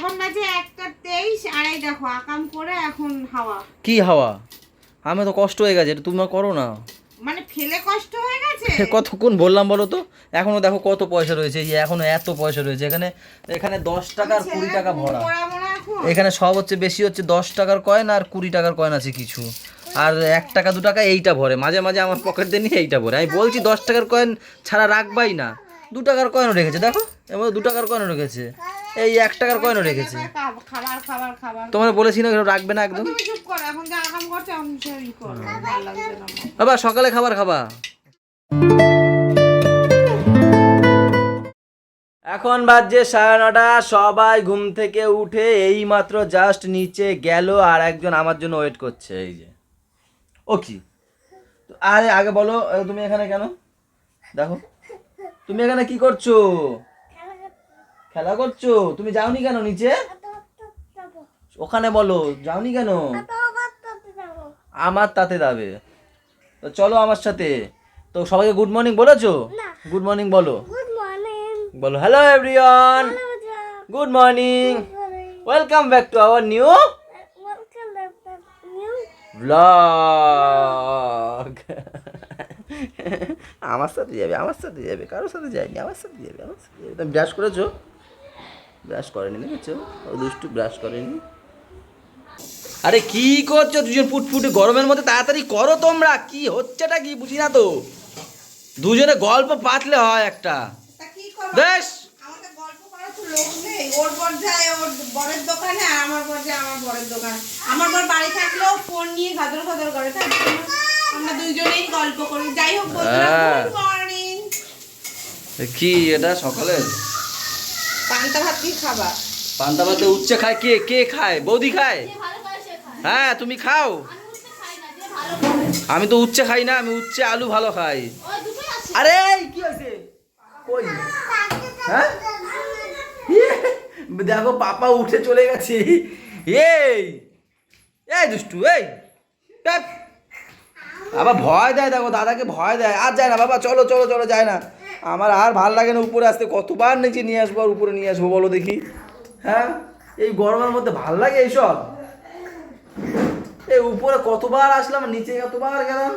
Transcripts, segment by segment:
এখন বাজে 1:23 আর এই দেখো আকাম করে এখন হাওয়া। কি হাওয়া? আমি তো কষ্ট হয়ে গেছে, এটা তুমি করো না। মানে ফেলে কষ্ট হয়ে গেছে। কতক্ষণ বললাম বলো তো? এখনো দেখো কত পয়সা রয়েছে, এই যে এখনো এত পয়সা রয়েছে এখানে। এখানে 10 টাকা আর 20 টাকা ভরা। এখানে সব হচ্ছে বেশি হচ্ছে 10 টাকার কয়েন আর 20 টাকার কয়েন আছে কিছু। আর 1 টাকা 2 টাকা এইটা ভরে, মাঝে মাঝে আমার পকেট দিয়ে নিয়ে এইটা ভরে। আমি বলছি 10 টাকার কয়েন ছাড়া রাখবাই না। 2 টাকার কয়েনও রেখেছে, দেখো এবার 2 টাকার কয়েনও রেখেছে, এই 1 টাকার কয়েনও রেখেছে। খাবার খাবার খাবার তোমার বলেছি না রাখবে না একদম। তুমি চুপ করো, এখন যে আকাম করছে আমি সেই করব, ভালো লাগছে না আমার। বাবা সকালে খাবার খাবা? এখন বাজে 9:30, সবাই ঘুম থেকে উঠে এই মাত্র জাস্ট নিচে গেল, আর একজন আমার জন্য ওয়েট করছে। এই যে ও কি, আরে আগে বলো তুমি এখানে কেন? দেখো তুমি এখানে কি করছো? খেলা করছো? তুমি যাওনি কেন নিচে? ওখানে বলো যাওনি কেন? আমার তাতে যাবে তো চলো আমার সাথে। তো সবাইকে গুড মর্নিং বলেছো? গুড মর্নিং বলো, বলো hello everyone, good morning, welcome back to our new blog. আমার সাথে যাবে, আমার সাথে যাবে, কারোর সাথে যায়নি, আমার সাথে যাবে, আমার সাথে যাবে। তুমি ব্রাশ করেছো? ব্রাশ করেনি, দেখেছো ও দুষ্টু, ব্রাশ করেনি। আরে কি করছো দুজন ফুটফুটে গরমের মধ্যে? তাড়াতাড়ি করো তোমরা, কি হচ্ছেটা কি বুঝি না তো। দুজনে গল্প পাতলে হয় একটা বেশ। আমাদের গল্প করার তো লোক নেই, ওর বর যায় ওর বরের দোকানে আর আমার বর যায় আমার বরের দোকানে। আমার বর বাড়ি থাকলেও ফোন নিয়ে গাদর গাদর করে, তাই আমরা দুইজনেই গল্প করি। যাই হোক বন্ধুরা, গুড মর্নিং। কি এটা সকালে পান্তা ভাত কি খাবা? পান্তা ভাতে উচ্ছে খায় কে? কে খায়? বৌদি খায়? হ্যাঁ তুমি খাও। আমি তো উচ্ছে খাই না, আমি উচ্ছে আলু ভালো খাই। আরে কি হয়েছে? কই? হ্যাঁ দেখো পাপা উঠে চলে গেছে। এই এই দুষ্টু, এই ট্যাপ। আবার ভয় দেয়, দেখো দাদাকে ভয় দেয়। আর যায় না বাবা, চলো চলো চলো, যায় না। আমার আর ভাল লাগে না উপরে আসতে, কতবার নিচে নিয়ে আসবো আর উপরে নিয়ে আসবো বলো দেখি। হ্যাঁ এই গরমের মধ্যে ভাল লাগে এইসব? এই উপরে কতবার আসলাম, নিচে কতবার গেলাম,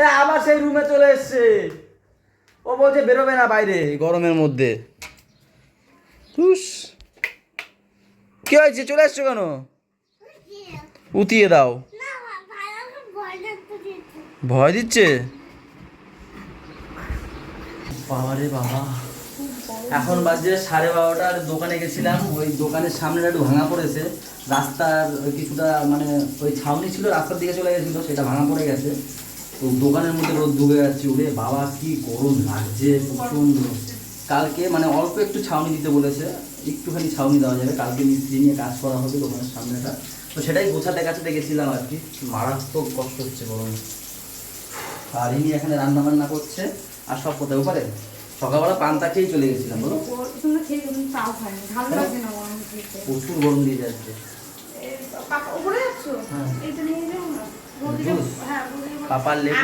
এ আবার সেই রুমে চলে এসছে। ও বলছে বেরোবে না বাইরে গরমের মধ্যে। কি হয়েছে, চলে এসছো কেন? উঠিয়ে দাও। ভয় দিচ্ছে বাবারে বাবা। এখন বাজে 12:30, দোকানে গেছিলাম, ওই দোকানের সামনেটা একটু ভাঙা পড়েছে। রাস্তার কিছুটা মানে ওই ছাউনি ছিল, রাস্তার দিকে চলে গেছিলো, সেটা ভাঙা পড়ে গেছে। তো দোকানের মধ্যে রোদ ঢুকে যাচ্ছে, ওরে বাবা কি গরম লাগছে প্রচণ্ড। কালকে মানে অল্প একটু ছাউনি দিতে বলেছে, একটুখানি ছাউনি দেওয়া যাবে, কালকে মিস্ত্রি নিয়ে কাজ করা হবে দোকানের সামনেটা। তো সেটাই গোছাতে কাছাতে গেছিলাম আর কি। মারাত্মক কষ্ট হচ্ছে গরমে। আর ইনি এখানে রান্না বান্না করছে আর সব কোথায় উপরে। সকালবেলা পান্তা খেয়েই চলে গেছিলাম বলো। প্রচুর গরম দিয়ে যাচ্ছে। পাপার লেবু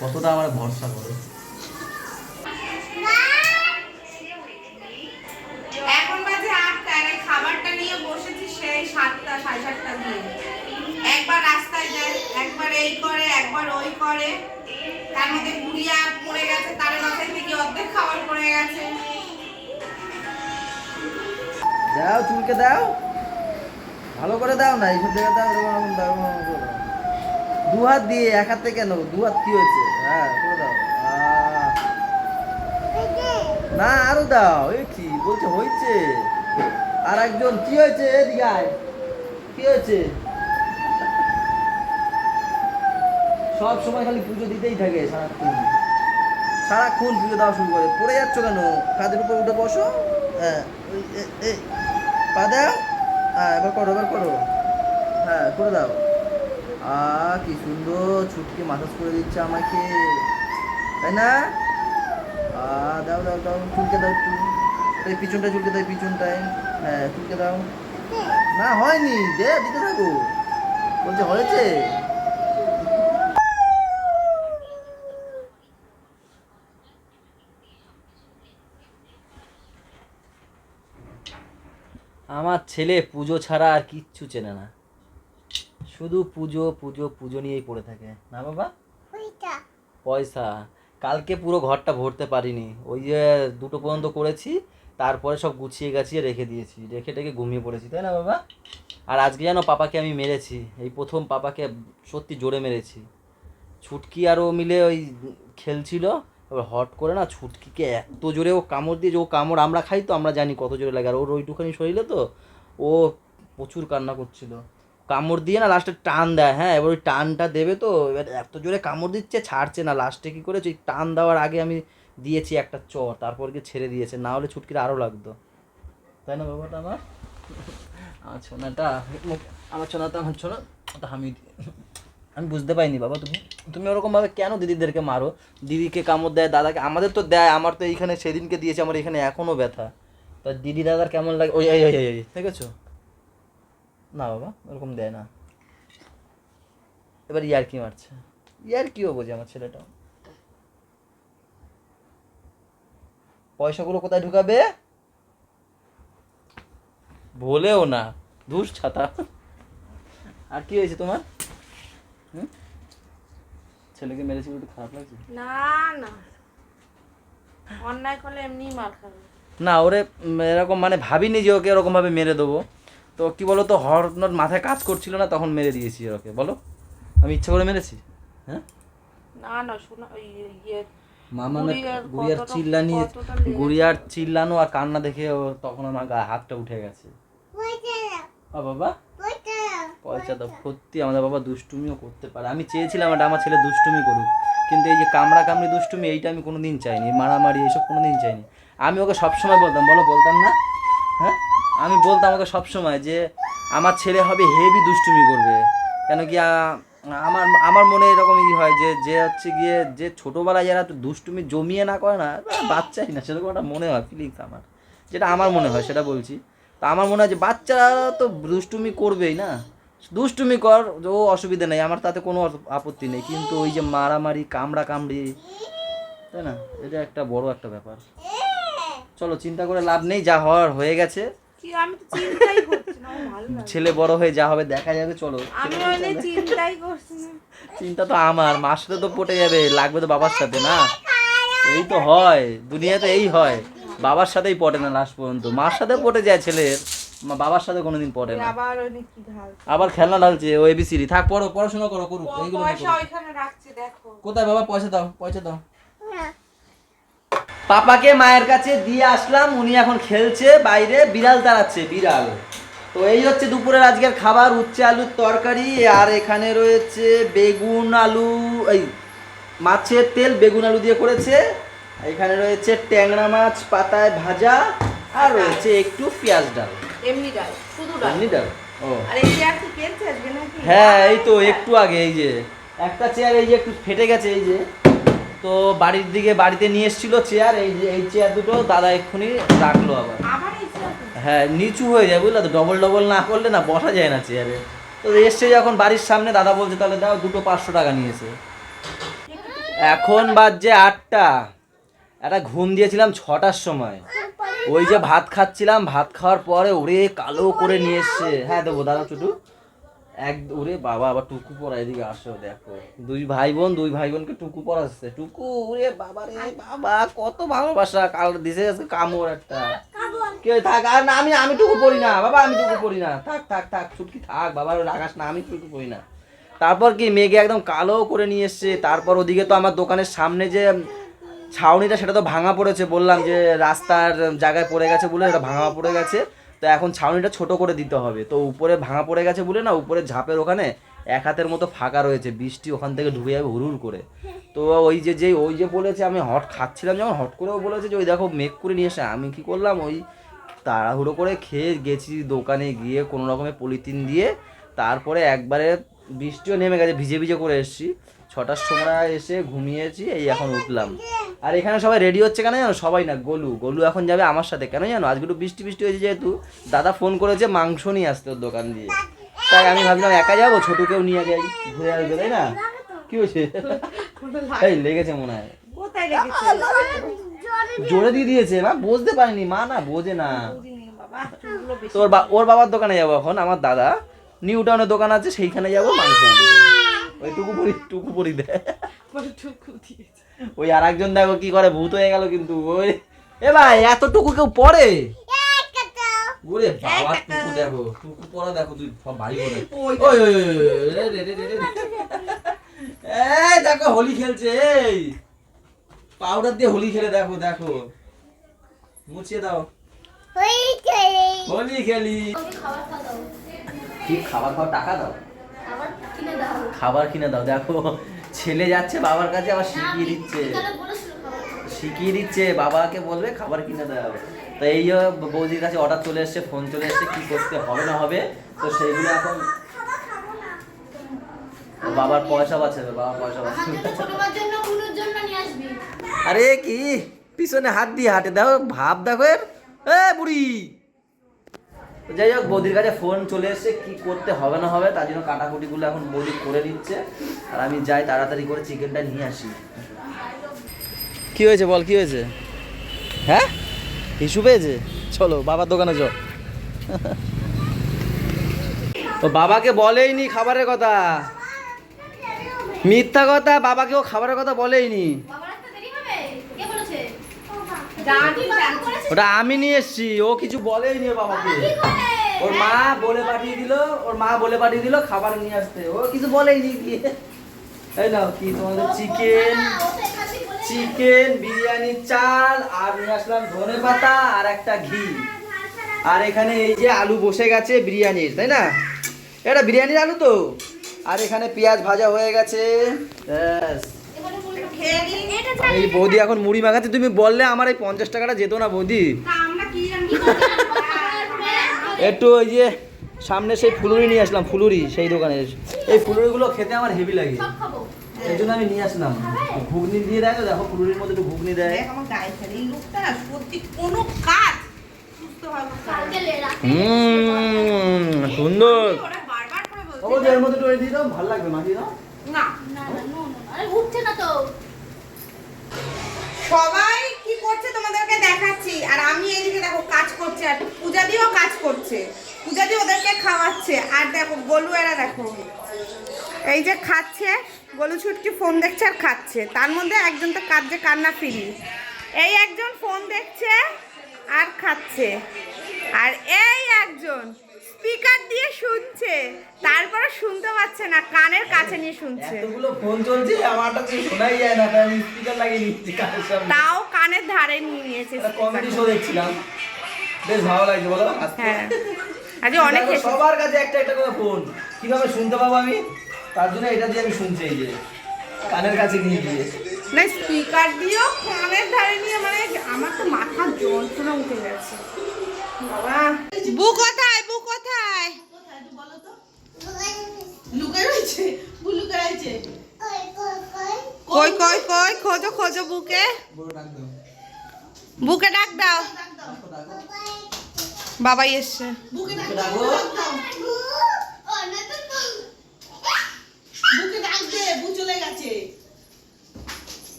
কতটা আমার ভরসা করো। এখন বাজে 8টা, খাবারটা নিয়ে বসেছি সেই 7টা 7:30টা দিয়ে। একবার রাস্তায় যায়, একবার এই করে, একবার ওই করে। তার মধ্যে গুড়িয়া পড়ে গেছে, তার মাথায় থেকে অর্ধেক খাবার পড়ে গেছে। দাও চুলকে দাও, ভালো করে দাও না, এইসব জায়গায় দাও, এরকম দাও। দু হাত দিয়ে, এক হাতে কেন? দু হাত কি হয়েছে? হ্যাঁ করে দাও। না আরো দাও। এ কি বলছে হয়েছে? আর একজন কি হয়েছে? এদিকে আয়, কি হয়েছে? সব সময় খালি পুজো দিতেই থাকে, সারাক্ষণ সারাক্ষণ পুজো দেওয়া শুরু করে। পড়ে যাচ্ছ কেন? কাঁধের উপর উঠে বসো। হ্যাঁ পা দাও। হ্যাঁ এবার করো, এবার করো। হ্যাঁ করে দাও। কি সুন্দর ছুটকে মাসাজ করে দিচ্ছে আমাকে, তাই না? দাও দাও দাও, চুলকে দাও একটু, এই পিছনটায় চুলকে দাও, পিছনটায়। হ্যাঁ চুলকে দাও। না হয়নি, দিতে থাকো। বলছে হয়েছে। আমার ছেলে পুজো ছাড়া আর কিচ্ছু চেনে না, শুধু পুজো পুজো পুজো নিয়েই পড়ে থাকে না বাবা। পয়সা কালকে পুরো ঘরটা ভরতে পারিনি, ওই যে 2টো পর্যন্ত করেছি, তারপরে সব গুছিয়ে গাছিয়ে রেখে দিয়েছি, রেখে টেকে ঘুমিয়ে পড়েছি, তাই না বাবা? আর আজকে যেন পাপাকে আমি মেরেছি, এই প্রথম পাপাকে সত্যি জোরে মেরেছি। ছুটকি আর ও মিলে ওই খেলছিল, এবার হট করে না ছুটকিকে এত জোরে ও কামড় দিয়ে, যে ও কামড় আমরা খাই তো আমরা জানি কত জোরে লাগে, আর ওর ওইটুখানি শরীরে তো ও প্রচুর কান্না করছিল, কামড় দিয়ে না লাস্টে টান দেয়। হ্যাঁ, এবার ওই টানটা দেবে তো, এবার এত জোরে কামড় দিচ্ছে ছাড়ছে না, লাস্টে কী করেছে ওই টান দেওয়ার আগে আমি দিয়েছি একটা চর, তারপর গিয়ে ছেড়ে দিয়েছে, না হলে ছুটকির আরও লাগতো, তাই না বাবাটা আমার? আমার ছোনাটা, আমার ছোনাটা, আমার ছোনা তো আমি বুঝতে পারিনি বাবা, তুমি তুমি ওরকমভাবে কেন দিদিদেরকে মারো? দিদিকে কামড় দেয়, দাদাকে, আমাদের তো দেয়, আমার তো এইখানে সেদিনকে দিয়েছে, আমার এখানে এখনও ব্যথা, তা দিদি দাদার কেমন লাগে? ওই এই এই এই দেখেছো না বাবা, ওরকম দেয় না। এবার ইয়ার কি মারছে, ইয়ার কিও বোঝে আমার ছেলেটা। পয়সাগুলো কোথায় ঢুকাবে বলেও না, ধুস ছাতা। আর কি হয়েছে তোমার? হুম, ছেলেকে মেরেছি একটু খারাপ লাগছে? না না, অন্যায় করলে এমনি মার খাবে। না ওরে এরকম মানে ভাবিনি যে ওকে এরকমভাবে মেরে দেবো, তো কি বলো তো, হর্নর মাথায় কাজ করছিল না, তখন মেরে দিয়েছি ওকে, বলো আমি ইচ্ছা করে মেরেছি? হ্যাঁ না না, শোনা ওই ইয়ে মামানে গুড়িয়ার চিল্লানো আর কান্না দেখে ও তখন আমার গায়ে হাতটা উঠে গেছে। বাবা পয়সা দাও, সত্যি আমাদের বাবা দুষ্টুমিও করতে পারে, আমি চেয়েছিলাম এটা আমার ছেলে দুষ্টুমি করুক, কিন্তু এই যে কামড়া কামড়ি দুষ্টুমি এইটা আমি কোনোদিন চাইনি, মারামারি এইসব কোনোদিন চাইনি। আমি ওকে সবসময় বলতাম, বলতাম না? হ্যাঁ, আমি বলতাম ওকে সবসময় যে আমার ছেলে হবে হেভি দুষ্টুমি করবে, কেন কি আমার আমার মনে এরকমই হয় যে যে হচ্ছে গিয়ে যে ছোটোবেলায় যারা দুষ্টুমি জমিয়ে না করে না, বাচ্চাই না, সেরকম একটা মনে হয়, ফিলিংস আমার, যেটা আমার মনে হয় সেটা বলছি। তা আমার মনে হয় যে বাচ্চারা তো দুষ্টুমি করবেই না, দুষ্টুমি কর, ও অসুবিধা নেই, আমার তাতে কোনো আপত্তি নেই, কিন্তু ওই যে মারামারি কামড়া কামড়ি, তাই না, এটা একটা বড় একটা ব্যাপার। চলো চিন্তা করে লাভ নেই, যা হওয়ার হয়ে গেছে, কি আমি তো চিন্তাই করছি না, আমার ভালো লাগে। ছেলে বড় হয়ে যা হবে দেখা যাবে, চলো। আমি ওইনে চিন্তাই করছি না। চিন্তা তো আমার, মার সাথে তো পটে যাবে, লাগবে তো বাবার সাথে না, এই তো হয় দুনিয়াতে, এই হয়, বাবার সাথেই পটে না লাস্ট পর্যন্ত, মার সাথে পটে যায় ছেলের, বাবার সাথে কোনোদিন পটে না। আবার ওইনে কি ঢাল, আবার খেলনা ঢালছে, ও এবিসিডি, থাক পড়ো, পড়াশোনা করো, করুক এইগুলো নিয়ে পয়সা করুক। ওইখানে রাখছি দেখো। কোথায় বাবা, পয়সা দাও, পয়সা দাও। পাপাকে মায়ের কাছে দিয়ে আসলাম, উনি এখন খেলছে বাইরে, বিড়াল তাড়াচ্ছে, বিড়াল। তো এই হচ্ছে দুপুরের আজকের খাবার, উচ্ছে আলুর তরকারি, আর এখানে রয়েছে বেগুন আলু, এই মাছের তেল বেগুন আলু দিয়ে করেছে, এখানে রয়েছে ট্যাংরা মাছ পাতায় ভাজা, আর রয়েছে একটু পেঁয়াজ ডাল। এমনি ডাল, শুধু ডাল। এমনি ডাল, ও আর এই চেয়ার কি কিনতে আসবে নাকি? হ্যাঁ, এই তো একটু আগে এই যে একটা চেয়ার এই যে একটু ফেটে গেছে, এই যে তো বাড়ির দিকে বাড়িতে নিয়ে এসেছিল চেয়ার, এই যে এই চেয়ার দুটো দাদা এক্ষুনি রাখলো আবার। আবার এই চেয়ার? হ্যাঁ, নিচু হয়ে যায় বুঝলা তো, ডবল ডবল না করলে না বসা যায় না চেয়ারে, তো এসছে যখন বাড়ির সামনে, দাদা বলছে তাহলে দাও, দুটো 500 টাকা নিয়েছে। এখন বাজছে 8টা, একটা ঘুম দিয়েছিলাম 6টার সময়, ওই যে ভাত খাচ্ছিলাম, ভাত খাওয়ার পরে ওরে কালো করে নিয়ে এসছে। হ্যাঁ দেবো দাদা চুটু, ওরে বাবা, আবার টুকু পরা, এদিকে আসো দেখো, দুই ভাই বোনকে টুকু পরাচ্ছে, টুকু ওরে বাবা রে বাবা, কত ভালোবাসা, কাল দিছে আজকে কামড় একটা, কে থাক, আর না আমি টুকু পরি না বাবা, আমি টুকু পরি না, থাক থাক থাক ছুটকি থাক বাবা, রাগাস না, আমি টুকু পরি না। তারপর কি মেঘে একদম কালো করে নিয়ে এসছে, তারপর ওদিকে তো আমার দোকানের সামনে যে ছাউনিটা সেটা তো ভাঙা পড়েছে, বললাম যে রাস্তার জায়গায় পড়ে গেছে বলে এটা ভাঙা পড়ে গেছে, তো এখন ছাউনিটা ছোট করে দিতে হবে, তো উপরে ভাঙা পড়ে গেছে বলে না, উপরে ঝাপের ওখানে 1 হাতের মতো ফাঁকা রয়েছে, বৃষ্টি ওখান থেকে ঢুকে যাবে হুড় করে, তো ওই যে বলেছে, আমি হট খাচ্ছিলাম যখন, হট করেও বলেছে যে ওই দেখো মেঘ করে নিয়ে এসে, আমি কি করলাম, ওই তাড়াহুড়ো করে খেয়ে গেছি দোকানে গিয়ে কোনো রকমে পলিথিন দিয়ে, তারপরে একবারে বৃষ্টিও নেমে গেছে, ভিজে ভিজে করে এসেছি, 6টার সময় এসে ঘুমিয়েছি, এই এখন উঠলাম। আর এখানে সবাই রেডি হচ্ছে কেন জানো, সবাই না, গোলু এখন যাবে আমার সাথে, কেন জানো, আজকে একটু বৃষ্টি হয়েছে যেহেতু, দাদা ফোন করেছে মাংস নিয়ে আসতে ওর দোকান দিয়ে, তাই আমি ভাবলাম একা যাবো, ছোটকেও নিয়ে যাই, ঘুরে আসবে, তাই না? কি হয়েছে? এই লেগেছে মনে হয়, কোথায় রেখেছে? জোরে দিয়ে দিয়েছে, মা বুঝতে পারিনি, মা না বোঝে না, বাবা চুলগুলো বেশি তো ওর বাবার দোকানে যাবো এখন, আমার দাদা নিউ টাউনের দোকান আছে সেইখানে যাবো মাংস আনতে। ওই টুকু পরি দেয়। টুকু দিয়েছে। ওই আর একজন দেখো কি করে, ভূত হয়ে গেল কিন্তু। ওই এ ভাই এতটুকু কেউ পরে? ওরে বাবা টুকু দেখো, টুকু পরা দেখো, তুই সব বাড়ি করে। ওই ওই ওই এই দেখো হোলি খেলছে, এই পাউডার দিয়ে হোলি খেলে দেখো দেখো, মুছিয়ে দাও। হোলি খেলি। কি খাবার খাও, টাকা দাও, খাবার কিনে দাও। দেখো ছেলে যাচ্ছে বাবার কাছে, আবার শিখিয়ে দিচ্ছে বাবাকে বলবে খাবার কিনে দাও। তো এই বৌদির কাছে অর্ডার চলে এসছে, ফোন চলে এসছে, কি করতে হবে না হবে, তো সেইগুলো এখন বাবার পয়সা বাঁচাবে, বাবা পয়সা বাঁচাবে। আরে কি পিছনে হাত দিয়ে হাঁটে, দেখো ভাব দেখো এর, এ বুড়ি। যাই হোক বৌদির কাছে ফোন চলে এসছে, কি করতে হবে না হবে, তার জন্য কাটাকুটিগুলো এখন বৌদি করে নিচ্ছে, আর আমি যাই তাড়াতাড়ি করে চিকেনটা নিয়ে আসি। কি হয়েছে বল, কি হয়েছে? হ্যাঁ ইস্যু পেয়েছে, চলো বাবার দোকানে চল। ও বাবাকে বলেইনি খাবারের কথা, মিথ্যা কথা, বাবাকে ও খাবারের কথা বলেইনি। ওটা আমি নিয়ে এসছি, ও কিছু বলেইনি বাবাকে। ওর মা বলে পাঠিয়ে দিল খাবার নিয়ে আসতে, ও কিছু বলেইনি। কি এই নাও, কি তোমাদের চিকেন বিরিয়ানি চাল, আর নিয়ে আসলাম ধনে পাতা আর একটা ঘি, আর এখানে এই যে আলু বসে গেছে বিরিয়ানির, তাই না? এটা বিরিয়ানির আলু তো। আর এখানে পেঁয়াজ ভাজা হয়ে গেছে। এই বৌদি এখন মুড়ি মাখাতে, তুমি বললে আমার এই 50 টাকাটা যেত না বৌদি। একটু ওই যে সামনে সেই ফুলুরি নিয়ে আসলাম, ফুলুরি সেই দোকানে। এই ফুলুরিগুলো খেতে আমার হেভি লাগে, এই জন্য আমি নিয়ে আসলাম। ঘুগনি দিয়ে দেয় তো, দেখো ফুলুরির মধ্যে একটু ঘুগনি দেয়। সুন্দর। এর মধ্যে একটু দিয়ে দাও, ভালো লাগবে, মাখিয়ে দাও। সবাই কি করছে তোমাদেরকে দেখাচ্ছি, আর আমি এদিকে দেখো কাজ করছে, আর পূজা দিও কাজ করছে, পূজা দি ওদেরকে খাওয়াচ্ছে। আর দেখো গোলু এরা দেখো এই যে খাচ্ছে, গোলু ছুটকি ফোন দেখছে আর খাচ্ছে, তার মধ্যে একজন তো কাঁদছে, কান্না ফিরি। এই একজন ফোন দেখছে আর খাচ্ছে, আর এই একজন স্পিকার দিয়ে শুনছে, তারপরে শুনতে পাচ্ছে না, কানের কাছে নিয়ে শুনছে। এতগুলো ফোন চলছে, আমারটা তো শোনাই যায় না, তাই আমি স্পিকার লাগিয়ে নিচ্ছি কানের সামনে। তাও কানের ধারে নিয়ে নিয়েছে। কমেডি শো দেখছিলাম, বেশ ভালো লাগছে বলো। হ্যাঁ আজ অনেক সবার কাছে একটা একটা করে ফোন, কিভাবে শুনতে পাবো আমি, তার জন্য এটা দিয়ে আমি শুনছি, এই যে কানের কাছে নিয়ে গিয়ে। না স্পিকার দিয়েও কানের ধারে নিয়ে, মানে আমার তো মাথার যন্ত্রণা উঠে গেছে বাবা। বু কোথায়, বু কোথায়? লুকে রয়েছে, বু লুকে রয়েছে। কই কই কই, খোঁজো খোঁজো বুকে, বুকে ডাক দাও। বাবাই এসছে, বুকে ডাক দাও, বুকে ডাক দে, বু চলে গেছে।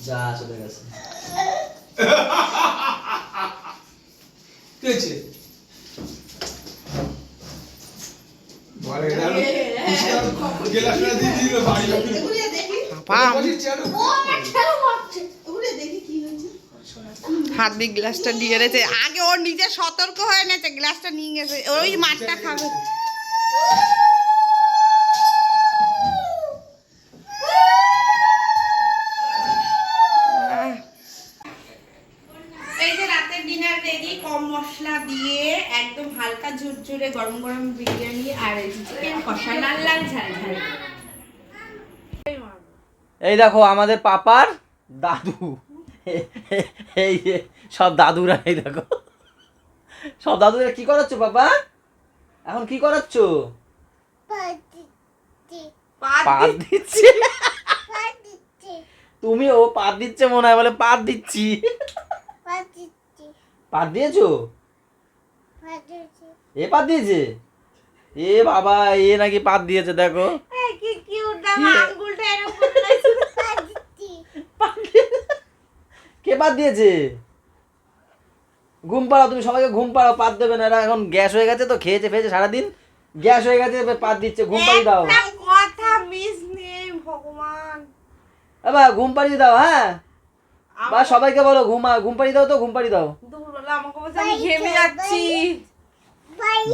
যা চলে গেছে। কি হয়েছে? হাত দিয়ে গ্লাসটা নিয়ে গেছে, আগে ওর নিজে সতর্ক হয়ে নেছে, গ্লাসটা নিয়ে গেছে, ওই মাঠটা খাবে। এই যে রাতের ডিনার রেডি, কম মশলা দিয়ে একদম হালকা ঝুরঝুরে গরম গরম বিরিয়ানি, আর এই চিকেন কষা লাল লাল ঝাল ঝাল। এই দেখো আমাদের পাপার দাদু, এই যে সব দাদুরা, এই দেখো সব দাদুরা। কি করাচ্ছ বাবা, এখন কি করাচ্ছ? পাত দিচ্ছে। তুমি ও পাত দিচ্ছে মনে হয়, বলে পাত দিচ্ছি। পাত দিয়েছো? এ পাত দিয়েছে? এ বাবা, এ নাকি পাত দিয়েছে, দেখো কি কিউট, আঙ্গুলটা এরকম লাগছে। কে পাত দিয়েছে? ঘুম পাড়াও, তুমি সবাইকে ঘুম পাড়াও, পাত দেবে না, এরা এখন গ্যাস হয়ে গেছে তো, খেয়েছে ফেয়েছে সারাদিন, গ্যাস হয়ে গেছে, এবার পাত দিচ্ছে, ঘুম পাড়িয়ে দাও। একটা কথা মিস নেই ভগবান। এবার ঘুম পাড়িয়ে দাও, হ্যাঁ বা সবাইকে বলো ঘুম পাড়িয়ে দাও, তো ঘুম পাড়িয়ে দাও। দুপুরবেলা আমাকে বলছে আমি ঘেমে যাচ্ছি।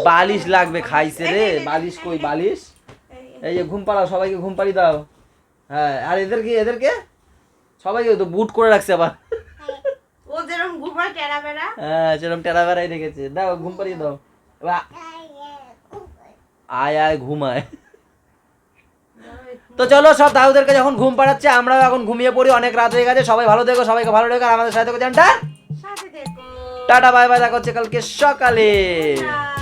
বালিশ লাগবে, খাইছে রে, বালিশ কই বালিশ, এই যে ঘুম পাড়াও, সবাইকে ঘুম পাড়িয়ে দাও। হ্যাঁ, আর এদেরকে সবাইকে তো বুট করে রাখছে আবার। ও যেরকম ঘুমায় টেরা বেড়া। হ্যাঁ, সেরকম টেরা বেড়াই রেখেছে, দাও ঘুম পাড়িয়ে দাও। এবার আয় আয় ঘুমায়। তো চলো, সব দাদুদেরকে যখন ঘুম পাড়াচ্ছে, আমরাও এখন ঘুমিয়ে পড়ি, অনেক রাত হয়ে গেছে। সবাই ভালো থেকো, সবাইকে ভালো রেখো, আর আমাদের সাথে থেকো, জানটা সাথে দেখো। টাটা বাই বাই, দেখা হচ্ছে কালকে সকালে। Bye.